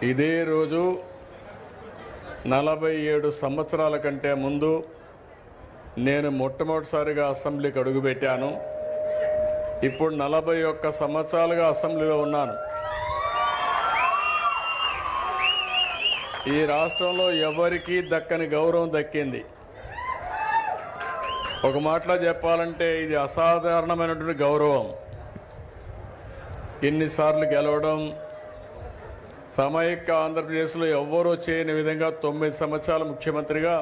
ఇదే రోజు 47 సంవత్సరాల కంటే ముందు నేను మొట్టమొదటిసారిగా అసెంబ్లీకి అడుగుపెట్టాను. ఇప్పుడు 41 సంవత్సరాలుగా అసెంబ్లీలో ఉన్నాను. ఈ రాష్ట్రంలో ఎవరికీ దక్కని గౌరవం దక్కింది. ఒక మాటలో చెప్పాలంటే ఇది అసాధారణమైనటువంటి గౌరవం. ఇన్నిసార్లు గెలవడం, సమైక్య ఆంధ్రప్రదేశ్లో ఎవ్వరూ చేయని విధంగా 9 సంవత్సరాల ముఖ్యమంత్రిగా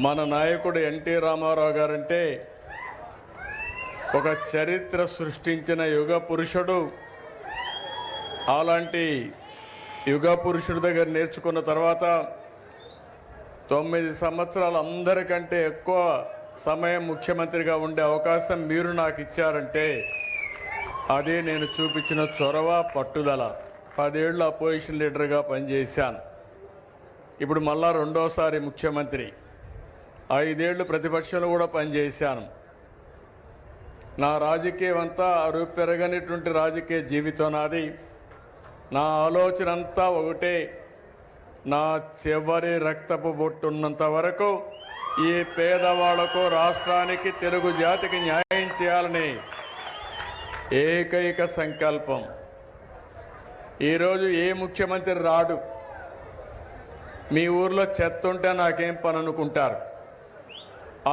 మన నాయకుడు ఎన్టీ రామారావు గారంటే ఒక చరిత్ర సృష్టించిన యుగ పురుషుడు. అలాంటి యుగ పురుషుడి దగ్గర నేర్చుకున్న తర్వాత 9 సంవత్సరాలు అందరికంటే ఎక్కువ సమయం ముఖ్యమంత్రిగా ఉండే అవకాశం మీరు నాకు ఇచ్చారంటే అదే నేను చూపించిన చొరవ, పట్టుదల. 10 ఏళ్ళు అపోజిషన్ లీడర్గా పనిచేశాను. ఇప్పుడు మళ్ళా రెండోసారి ముఖ్యమంత్రి. 5 ఏళ్ళు ప్రతిపక్షంలో కూడా పనిచేశాను. నా రాజకీయం అంతా అరువు పెరగనిటువంటి రాజకీయ జీవితం నాది. నా ఆలోచన అంతా ఒకటే, నా చివరి రక్తపు బొట్టున్నంత వరకు ఈ పేదవాళ్లకు, రాష్ట్రానికి, తెలుగు జాతికి న్యాయం చేయాలని ఏకైక సంకల్పం. ఈరోజు ఏ ముఖ్యమంత్రి రాడు. మీ ఊర్లో చెత్త ఉంటే నాకేం పని అనుకుంటారు.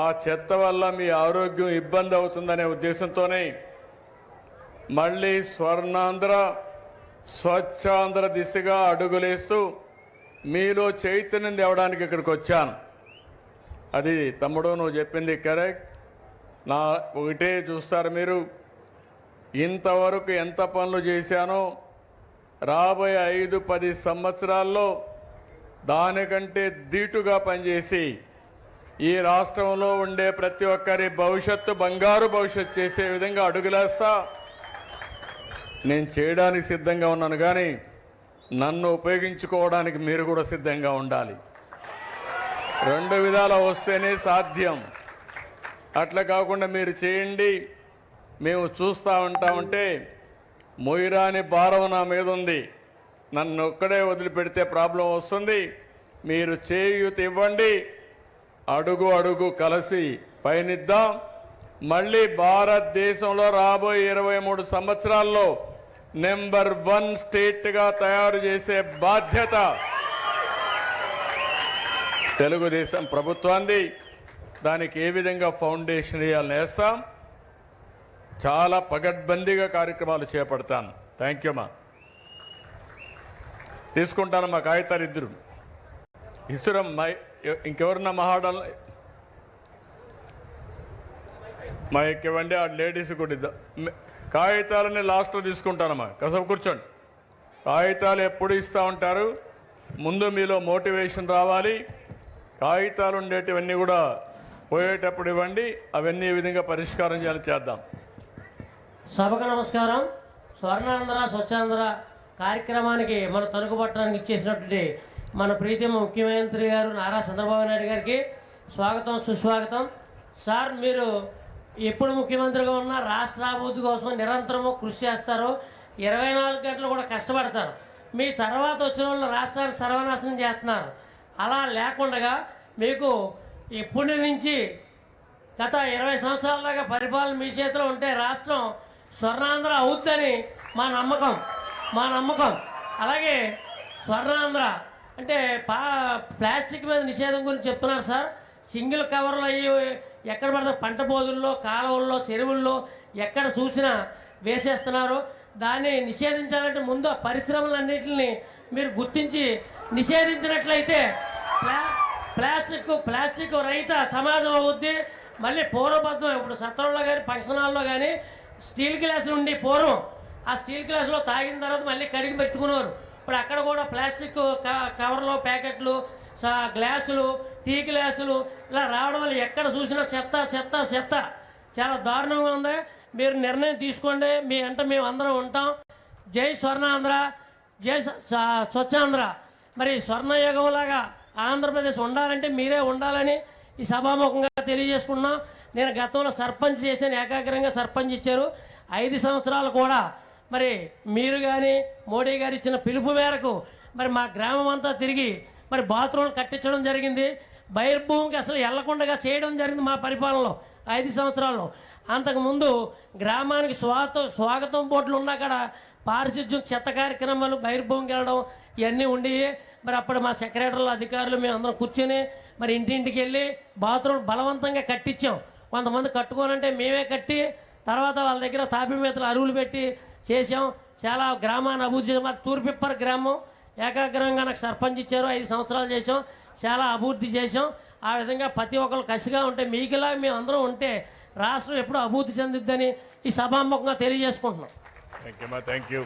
ఆ చెత్త వల్ల మీ ఆరోగ్యం ఇబ్బంది అవుతుందనే ఉద్దేశంతోనే మళ్ళీ స్వర్ణాంధ్ర, స్వచ్ఛాంధ్ర దిశగా అడుగులేస్తూ మీలో చైతన్యం తేవడానికి ఇక్కడికి వచ్చాను. అది తమ్ముడు నువ్వు చెప్పింది కరెక్ట్. నా ఒకటే చూస్తారు మీరు, ఇంతవరకు ఎంత పనులు చేశానో రాబోయే 5-10 సంవత్సరాల్లో దానికంటే ధీటుగా పనిచేసి ఈ రాష్ట్రంలో ఉండే ప్రతి ఒక్కరి భవిష్యత్తు బంగారు భవిష్యత్తు చేసే విధంగా అడుగులేస్తా. నేను చేయడానికి సిద్ధంగా ఉన్నాను, కానీ నన్ను ఉపయోగించుకోవడానికి మీరు కూడా సిద్ధంగా ఉండాలి. 2 విధాల వస్తేనే సాధ్యం. అట్లా కాకుండా మీరు చేయండి, మేము చూస్తూ ఉంటామంటే మొయిరాని భారం నా మీద ఉంది. నన్ను ఒక్కడే వదిలిపెడితే ప్రాబ్లం వస్తుంది. మీరు చేయూత ఇవ్వండి, అడుగు అడుగు కలిసి పయనిద్దాం. మళ్ళీ భారతదేశంలో రాబోయే 23 సంవత్సరాల్లో నెంబర్ 1 స్టేట్గా తయారు చేసే బాధ్యత తెలుగుదేశం ప్రభుత్వాన్ని. దానికి ఏ విధంగా ఫౌండేషన్ వేయాలని వేస్తాం. చాలా పగడ్బందీగా కార్యక్రమాలు చేపడతాను. Thank you. తీసుకుంటాను మా కాగితాలు ఇద్దరు ఇసురం. ఇంకెవరన్నా మహాడాల మైక్ ఇవ్వండి. ఆ లేడీస్ కూడా ఇద్దాం. కాగితాలని లాస్ట్లో తీసుకుంటానమ్మా. కాసేపు కూర్చోండి. కాగితాలు ఎప్పుడు ఇస్తూ ఉంటారు. ముందు మీలో మోటివేషన్ రావాలి. కాగితాలు ఉండేటివన్నీ కూడా పోయేటప్పుడు ఇవ్వండి. అవన్నీ ఈ విధంగా పరిష్కారం చేద్దాం. సభకు నమస్కారం. స్వర్ణాంధ్ర స్వచ్ఛాంధ్ర కార్యక్రమానికి మన తణుకుపట్టణానికి ఇచ్చేసినటువంటి మన ప్రీతమ ముఖ్యమంత్రి గారు నారా చంద్రబాబు నాయుడు గారికి స్వాగతం, సుస్వాగతం. సార్, మీరు ఎప్పుడు ముఖ్యమంత్రిగా ఉన్నా రాష్ట్ర అభివృద్ధి కోసం నిరంతరము కృషి చేస్తారు. 24 గంటలు కూడా కష్టపడతారు. మీ తర్వాత వచ్చిన వాళ్ళు రాష్ట్రాన్ని సర్వనాశనం చేస్తున్నారు. అలా లేకుండా మీకు ఇప్పటి నుంచి గత 20 సంవత్సరాల దాకా పరిపాలన మీ చేతిలో ఉంటే రాష్ట్రం స్వర్ణాంధ్ర అవుద్దని మా నమ్మకం. అలాగే స్వర్ణాంధ్ర అంటే ప్లాస్టిక్ మీద నిషేధం గురించి చెప్తున్నారు సార్. సింగిల్ కవర్లు అయ్యి ఎక్కడ పడితే పంట బోధుల్లో, కాలువల్లో, చెరువుల్లో ఎక్కడ చూసినా వేసేస్తున్నారు. దాన్ని నిషేధించాలంటే ముందు ఆ పరిశ్రమలన్నింటిని మీరు గుర్తించి నిషేధించినట్లయితే ప్లాస్టిక్ రహిత సమాజం అవుద్ది. మళ్ళీ పూర్వబద్ధం ఇప్పుడు సత్రంలో కానీ ఫంక్షన్ హాల్లో కానీ స్టీల్ గ్లాసులు ఉండి పూర్వం ఆ స్టీల్ గ్లాసులో తాగిన తర్వాత మళ్ళీ కడిగి పెట్టుకున్నారు. ఇప్పుడు అక్కడ కూడా ప్లాస్టిక్ కవర్లు, ప్యాకెట్లు, గ్లాసులు, టీ గ్లాసులు ఇలా రావడం వల్ల ఎక్కడ చూసినా చెత్త చాలా దారుణంగా ఉంది. మీరు నిర్ణయం తీసుకోండి. మీ అంటే మేము అందరం ఉంటాం. జై స్వర్ణాంధ్ర, జై స్వచ్ఛాంధ్ర. మరి స్వర్ణయుగంలాగా ఆంధ్రప్రదేశ్ ఉండాలంటే మీరే ఉండాలని ఈ సభాముఖంగా తెలియజేసుకున్నాం. నేను గతంలో సర్పంచ్ చేశాను, ఏకాగ్రంగా సర్పంచ్ ఇచ్చారు. 5 సంవత్సరాలు కూడా మరి మీరు కానీ మోడీ గారు ఇచ్చిన పిలుపు మేరకు మరి మా గ్రామం అంతా తిరిగి మరి బాత్రూమ్లు కట్టించడం జరిగింది. బహిర్భూమికి అసలు వెళ్లకుండా చేయడం జరిగింది మా పరిపాలనలో 5 సంవత్సరాల్లో. అంతకుముందు గ్రామానికి స్వాగతం బోర్డులు ఉన్నా కాడ పారిశుద్ధ్యం చెత్త కార్యక్రమాలు బహిర్భూమికి వెళ్ళడం ఇవన్నీ ఉండేవి. మరి అప్పుడు మా సెక్రటరీలు అధికారులు మేము అందరం కూర్చొని మరి ఇంటింటికి వెళ్ళి బాత్రూమ్ బలవంతంగా కట్టించాం. కొంతమంది కట్టుకోనంటే మేమే కట్టి తర్వాత వాళ్ళ దగ్గర తాపి మీతలు అరువులు పెట్టి చేసాం. చాలా గ్రామాన్ని అభివృద్ధి చేసాం. మా తూర్పిప్పర్ గ్రామం ఏకాగ్రంగా నాకు సర్పంచ్ ఇచ్చారు, 5 సంవత్సరాలు చేసాం, చాలా అభివృద్ధి చేసాం. ఆ విధంగా ప్రతి ఒక్కరు కసిగా ఉంటే మీకులా మేము అందరం ఉంటే రాష్ట్రం ఎప్పుడూ అభివృద్ధి చెందుద్దని ఈ సభాముఖంగా తెలియజేసుకుంటున్నాం. Thank you.